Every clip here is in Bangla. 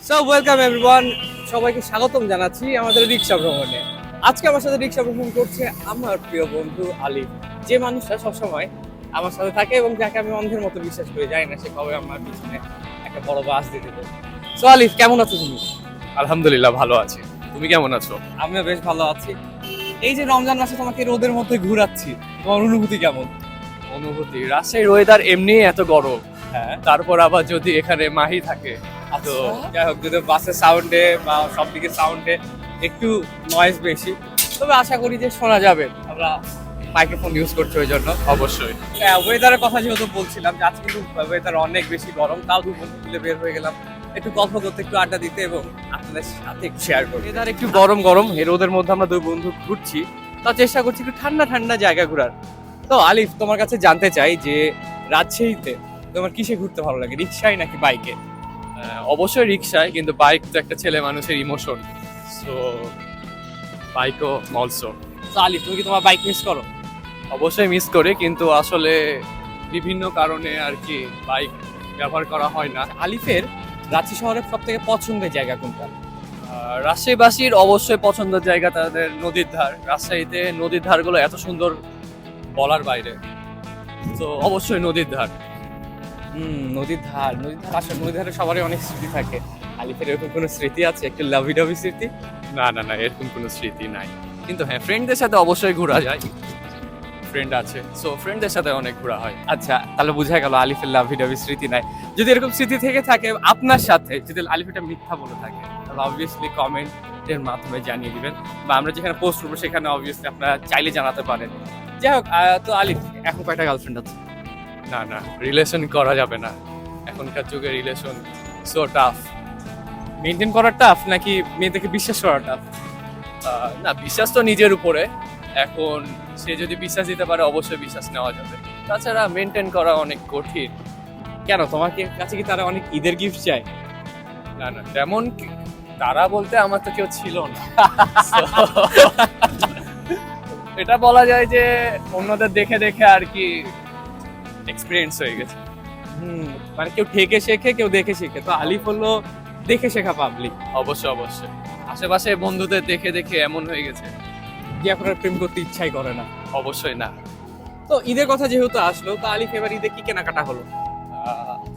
সো ওয়েলকাম এভরিওয়ান, সবাইকে স্বাগতম জানাচ্ছি আমাদের রিক্সা ভ্রমণে। আজকে আমার সাথে রিক্সা ভ্রমণ করছে আমার প্রিয় বন্ধু আলিফ, যে মানুষটা সবসময় আমার সাথে থাকে এবং যাকে আমি অন্ধের মতো বিশ্বাস করি। জানি না সে কবে আমার পিছনে একটা বড় বাস দিতে দেবে। সো আলিফ, কেমন আছো তুমি? আলহামদুলিল্লাহ ভালো আছি। তুমি কেমন আছো? আমিও বেশ ভালো আছি। এই যে রমজান মাসে তোমাকে রোদের মধ্যে ঘুরাচ্ছি, তোমার অনুভূতি কেমন? অনুভূতি, রাজশাহীর ওয়েদার এমনি এত গরম, হ্যাঁ, তারপর আবার যদি এখানে মাহি থাকে তো যাই হোক, যদি বাসের সাউন্ডে বা সব দিকে সাউন্ডে একটু নয়েজ বেশি, তবে আশা করি যে শোনা যাবে। আমরা মাইক্রোফোন ইউজ করছি ওই জন্য। অবশ্যই। ওয়েদারের কথা যেহেতু বলছিলাম, যে আজকে কিন্তু ওয়েদার অনেক বেশি গরম, তাও দু বন্ধু মিলে বের হয়ে গেলাম একটু গল্প করতে, একটু আড্ডা দিতে এবং আপনাদের সাথে একটু শেয়ার করতে। ওয়েদার একটু গরম গরম, এই রোদের মধ্যে আমরা দুই বন্ধু ঘুরছি, তা চেষ্টা করছি একটু ঠান্ডা ঠান্ডা জায়গা ঘোরার। তো আলিফ, তোমার কাছে জানতে চাই যে রাজশাহীতে তোমার কিসে ঘুরতে ভালো লাগে, রিক্সায় নাকি বাইকে? অবশ্যই রিক্সায়, কিন্তু বাইক তো একটা ছেলে মানুষের ইমোশন, সো বাইকও অলসো। তো আলিফ, তুমি কি তোমার বাইক মিস করো? অবশ্যই মিস করি, কিন্তু আসলে বিভিন্ন কারণে আর কি বাইক ব্যবহার করা হয় না। আলিফের রাঁচি শহরের সব থেকে পছন্দের জায়গা কোনটা? রাজশাহীবাসীর অবশ্যই পছন্দের জায়গা তাদের নদীর ধার। রাজশাহীতে নদীর ধারগুলো এত সুন্দর, বলার বাইরে। তো অবশ্যই নদীর ধার। নদীর ধার, নদীর ধার, আসলে নদীর ধারে সবারই অনেক স্মৃতি থাকে। আলিফের এরকম কোনো স্মৃতি আছে, একটু লাভি ডাভি স্মৃতি? না না না, এরকম কোনো স্মৃতি নাই, কিন্তু হ্যাঁ ফ্রেন্ডদের সাথে অবশ্যই ঘোরা যায়। ফ্রেন্ড আছে, সো ফ্রেন্ডদের সাথে অনেক ঘোরা হয়। আচ্ছা, তাহলে বোঝা গেল আলিফের লাভি ডাভি স্মৃতি নাই। যদি এরকম স্মৃতি থেকে থাকে আপনার সাথে, যদি আলিফ এটা মিথ্যা বলে থাকে, তাহলে অবভিয়াসলি কমেন্টের মাধ্যমে জানিয়ে দিবেন, বা আমরা যেখানে পোস্ট করবো সেখানে অবভিয়াসলি আপনারা চাইলে জানাতে পারেন। যাই হোক, তো আলিফ এখন কয়টা গার্লফ্রেন্ড আছে? না না, রিলেশন করা যাবে না, এখনকার যুগে রিলেশন সো টাফ। মেনটেন করা টাফ নাকি মেয়েদেরকে বিশ্বাস করা টাফ? না, বিশ্বাস তো নিজের উপরে। এখন সে যদি বিশ্বাস দিতে পারে অবশ্যই বিশ্বাস নেওয়া যাবে, তাছাড়া মেনটেন করা অনেক কঠিন। কেন, তোমার কাছে কি তারা অনেক ঈদের গিফট চায়? না না, তেমন তারা বলতে আমার তো কেউ ছিল না। So, এটা বলা যায় যে অন্যদের দেখে দেখে আর কি এক্সপিরিয়েন্স হয়ে গেছে। মানে কেউ ঠেকে শেখে, কেউ দেখে শেখে। তো আলিফ হলো দেখে শেখা পাবলিক। অবশ্যই অবশ্যই, আশেপাশে বন্ধুদের দেখে দেখে এমন হয়ে গেছে যে এখন আর প্রেম করতে ইচ্ছাই করে না। অবশ্যই না। তো ঈদের কথা যেহেতু আসলো, তো আলিফ এবার ঈদে কি কেনাকাটা হলো?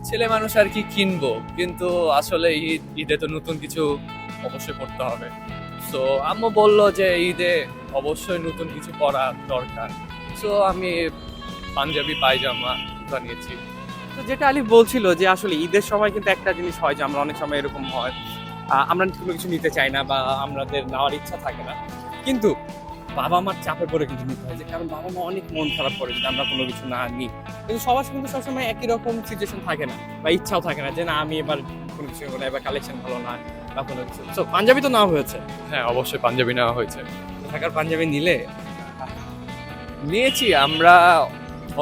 ছেলে মানুষ আর কি কিনবো, কিন্তু আসলে ঈদে তো নতুন কিছু অবশ্যই করতে হবে। সো আম্মু বললো যে ঈদে অবশ্যই নতুন কিছু পরা দরকার, সো আমি পাঞ্জাবি পায়জামা বানিয়েছি। তো যেটা আলিফ বলছিল যে আসলে ঈদের সময় কিন্তু একটা জিনিস হয় যে আমরা অনেক সময় এরকম হয়, আমরা কোনো কিছু নিতে চাই না বা আমাদের নেওয়ার ইচ্ছা থাকে না, কিন্তু বাবা মার চাপে পড়ে কিন্তু নিতে হয়, যে কারণ বাবা মা অনেক মন খারাপ করে যদি আমরা কোনো কিছু না নিই। কিন্তু সবার কিন্তু সবসময় একই রকম সিচুয়েশন থাকে না বা ইচ্ছাও থাকে না যে না আমি এবার কোনো কিছু নেবো না, এবার কালেকশন ভালো না বা কোনো কিছু। তো পাঞ্জাবি তো নেওয়া হয়েছে। হ্যাঁ অবশ্যই পাঞ্জাবি নেওয়া হয়েছে। ঢাকার পাঞ্জাবি নিলে? নিয়েছি আমরা,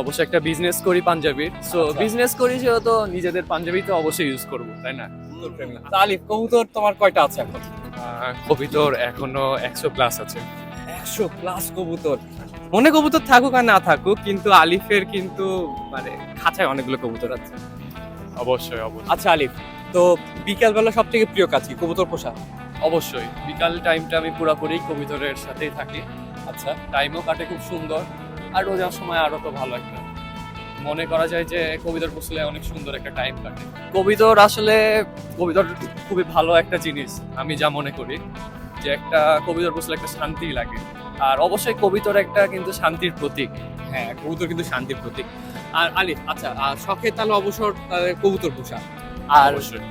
অবশ্যই একটা বিজনেস করি পাঞ্জাবির, সো আচ্ছা। বিজনেস করি সেহেতু নিজেদের পাঞ্জাবি তো অবশ্যই ইউজ করবো, তাই না? তো আলিফ, কবুতর তোমার কয়টা আছে এখন? কবিতর এখনো 100+ আছে। 100+ কবুতর। মনে কবুতর থাকুক আর না থাকুক, কিন্তু আলিফের কিন্তু মানে খাঁচায় অনেকগুলো কবুতর আছে। অবশ্যই অবশ্যই। আচ্ছা আলিফ, তো বিকাল বেলা সব থেকে প্রিয় কাজ কি? কবুতর পোষা? অবশ্যই বিকাল টাইমটা আমি পুরোপুরি কবিতরের সাথেই থাকি। আচ্ছা, টাইমও কাটে খুব সুন্দর, আর রোজার সময় আরো তো ভালো একটা মনে করা যায় যে কবিতর পুষলে অনেক সুন্দর একটা টাইম কাটে। কবিতর আসলে কবিতর খুবই ভালো একটা জিনিস, আমি যা মনে করি যে একটা কবিতর পুষলে একটা শান্তি লাগে, আর অবশ্যই কবিতর একটা কিন্তু শান্তির প্রতীক। হ্যাঁ, কবুতর কিন্তু শান্তির প্রতীক। আর আলিফ, আচ্ছা, শখের তাহলে অবসর তাহলে কবুতর পোষা। আর অবশ্যই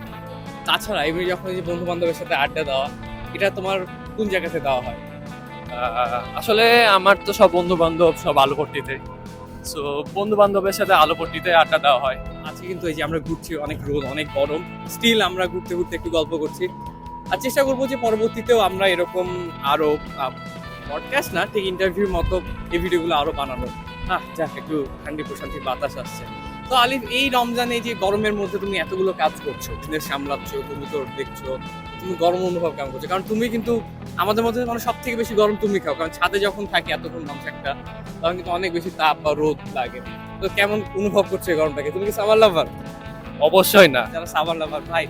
তাছাড়া এমনি যখন এই যে বন্ধু বান্ধবের সাথে আড্ডা দেওয়া, এটা তোমার কোন জায়গাতে দেওয়া হয়? আসলে আমার তো সব বন্ধু বান্ধব সব আলুপট্টিতে, সো বন্ধু বান্ধবের সাথে আলুপট্টিতে আড্ডা দেওয়া হয়। আজকে কিন্তু এই যে আমরা ঘুরছি, অনেক রোদ, অনেক গরম, স্টিল আমরা ঘুরতে ঘুরতে একটু গল্প করছি। আর চেষ্টা করবো যে পরবর্তীতেও আমরা এরকম আরো পডকাস্ট না, ঠিক ইন্টারভিউর মতো এই ভিডিওগুলো আরো বানানো। যাক, একটু ঠান্ডি প্রশান্তি বাতাস আসছে। তো আলিফ, এই রমজানে যে গরমের মধ্যে তুমি এতগুলো কাজ করছো, বিজনেস সামলাচ্ছ, কবুতর দেখছো, তুমি গরম অনুভব কেমন করছো? কারণ তুমি কিন্তু আমাদের মধ্যে মানে সব থেকে বেশি গরম তুমি খাও, কারণ ছাদে যখন থাকি এতক্ষণ মানুষ একটা, তখন কিন্তু অনেক বেশি তাপ বা রোদ লাগে। তো কেমন অনুভব করছো এই গরমটাকে? তুমি কি সামার লাভার? অবশ্যই না। যারা সামার লাভার ভাই,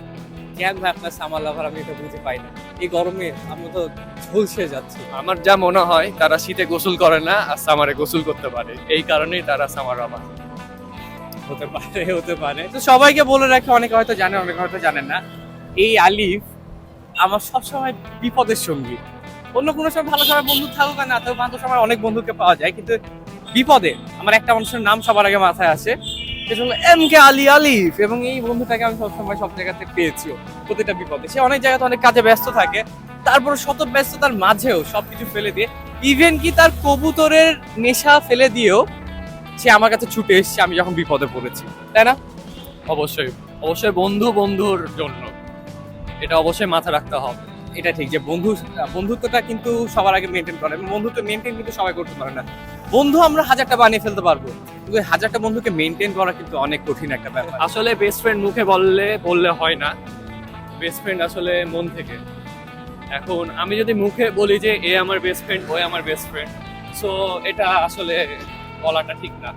কেন ভাই আপনার সামার লাভার, আমি এটা বুঝে পাই না। এই গরমে আমরা তো ঝলসে যাচ্ছি। আমার যা মনে হয় তারা শীতে গোসল করে না আর সামারে গোসল করতে পারে, এই কারণেই তারা সামার লাভার। হতে পারে। তো সবাইকে বলে রাখি, অনেকে হয়তো জানে, অনেকে হয়তো জানেন না, এই আলিফ আমার সবসময় বিপদের সঙ্গী। অন্য কোনো সময় ভালো সময় বন্ধু থাকুক আর না থাকুক, ভালো সময় অনেক বন্ধুকে পাওয়া যায়, কিন্তু বিপদে আমার একটা মানুষের নাম সবার আগে মাথায় আসে, সেটা হলো MK আলী আলিফ। এবং এই বন্ধুটাকে আমি সবসময় সব জায়গাতে পেয়েছিও, প্রতিটা বিপদে। সে অনেক জায়গাতে অনেক কাজে ব্যস্ত থাকে, তারপর শত ব্যস্ততার মাঝেও সবকিছু ফেলে দিয়ে, ইভেন কি তার কবুতরের নেশা ফেলে দিয়েও সে আমার কাছে ছুটে এসেছে আমি যখন বিপদে পড়েছি, তাই না? অবশ্যই অবশ্যই, বন্ধু বন্ধুর জন্য, এটা অবশ্যই মাথা রাখতে হবে। এটা ঠিক যে বন্ধুত্বটা কিন্তু সবার আগে মেনটেন করে, এবং বন্ধুত্ব মেনটেন কিন্তু সবাই করতে পারে না। বন্ধু আমরা হাজারটা বানিয়ে ফেলতে পারবো, কিন্তু হাজারটা বন্ধুকে মেনটেন করা কিন্তু অনেক কঠিন একটা ব্যাপার। আসলে বেস্ট ফ্রেন্ড মুখে বললে হয় না, বেস্ট ফ্রেন্ড আসলে মন থেকে। এখন আমি যদি মুখে বলি যে এ আমার বেস্ট ফ্রেন্ড, ও আমার বেস্ট ফ্রেন্ড, সো এটা আসলে বলাটা ঠিক না,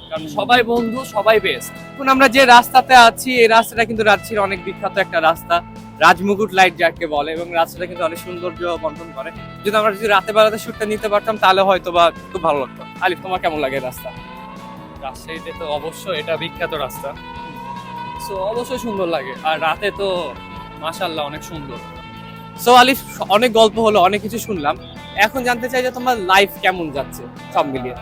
কারণ সবাই বন্ধু, সবাই বেস্ট। এখন আমরা যে রাস্তাতে আছি, এই রাস্তাটা কিন্তু রাজশাহীর অনেক বিখ্যাত একটা রাস্তা, রাজমুকুট লাইট যাকে বলে, এবং রাস্তাটা কিন্তু অনেক সৌন্দর্য বন্টন করে। যদি আমরা যদি রাতে বেলাতে শুটটা নিতে পারতাম তাহলে হয়তো বা খুব ভালো লাগতো। আলিফ, তোমার কেমন লাগে এই রাস্তা? রাজশাহীতে তো অবশ্যই এটা বিখ্যাত রাস্তা, সো অবশ্যই সুন্দর লাগে, আর রাতে তো মাশাআল্লাহ অনেক সুন্দর। সো আলিফ, অনেক গল্প হলো, অনেক কিছু শুনলাম, এখন জানতে চাই যে তোমার লাইফ কেমন যাচ্ছে সব মিলিয়ে?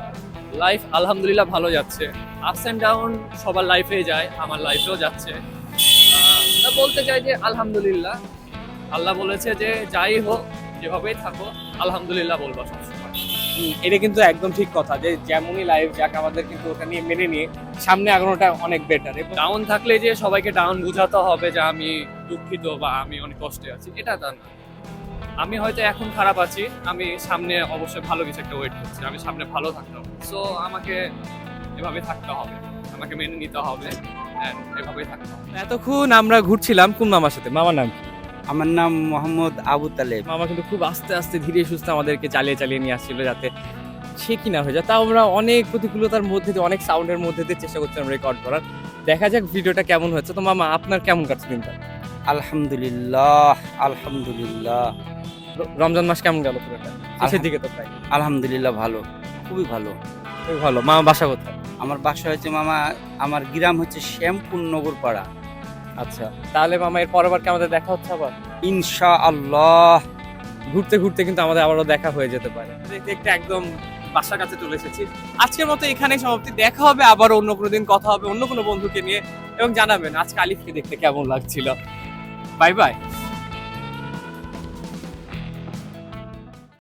লাইফ আলহামদুলিল্লাহ ভালো যাচ্ছে, আপস এন্ড ডাউন সবার লাইফে যায়, আমার লাইফেও যাচ্ছে। তা বলতে চাই যে আলহামদুলিল্লাহ, আল্লাহ বলেছে যে যাই হোক, যেভাবেই থাকো আলহামদুলিল্লাহ বলবো সবসময়। এটা কিন্তু একদম ঠিক কথা, যে যেমনই লাইফ যাক, আমাদের কিন্তু ওটা নিয়ে মেনে নিয়ে সামনে আগানোটা অনেক বেটার। এবং ডাউন থাকলে যে সবাইকে ডাউন বোঝাতে হবে যে আমি দুঃখিত বা আমি অনেক কষ্টে আছি, এটা তা না। আমি হয়তো এখন খারাপ আছি, আমি সামনে অবশ্যই ভালো কিছু একটা ওয়েট করছি, আমি সামনে ভালো থাকতে হবে, সো আমাকে এভাবে থাকতে হবে, আমাকে মেনে নিতে হবে, and এভাবেই থাকতে হবে। এতক্ষণ আমরা ঘুরছিলাম কোন মামার সাথে? মামার নাম কি? আমার নাম মোহাম্মদ আবু তালেব। মামা কিন্তু খুব আস্তে আস্তে ধীরে সুস্থে আমাদেরকে চালিয়ে চালিয়ে নিয়ে আসছিল, যাতে সে কি না হয়ে যায়। তাও আমরা অনেক প্রতিকূলতার মধ্যে দিয়ে, অনেক সাউন্ডের মধ্যে দিয়ে চেষ্টা করছিলাম রেকর্ড করার। দেখা যাক ভিডিওটা কেমন হচ্ছে। তো মামা, আপনার কেমন কাটছে দিনটা? আলহামদুলিল্লাহ আলহামদুলিল্লাহ। রমজান মাস কেমন গেল পুরোটা? শেষের দিকে তো প্রায়। আলহামদুলিল্লাহ ভালো, খুবই ভালো। খুবই ভালো। মামা বাসা কোথায়? আমার বাসা হচ্ছে মামা, আমার গ্রাম হচ্ছে শ্যামপুর নগরপাড়া। আচ্ছা, তাহলে মামা এর পরের বার কি আমাদের দেখা হচ্ছে আবার? ইনশাআল্লাহ। ঘুরতে ঘুরতে কিন্তু আমাদের আবারও দেখা হয়ে যেতে পারে। দেখতে দেখতে একদম বাসার কাছে চলে এসেছি। আজকের মতো এখানেই সমাপ্তি। দেখা হবে আবার অন্য কোনো দিন, কথা হবে অন্য কোনো বন্ধুকে নিয়ে, এবং জানাবেন আজকে আলিফকে দেখতে কেমন লাগছিল। Bye bye.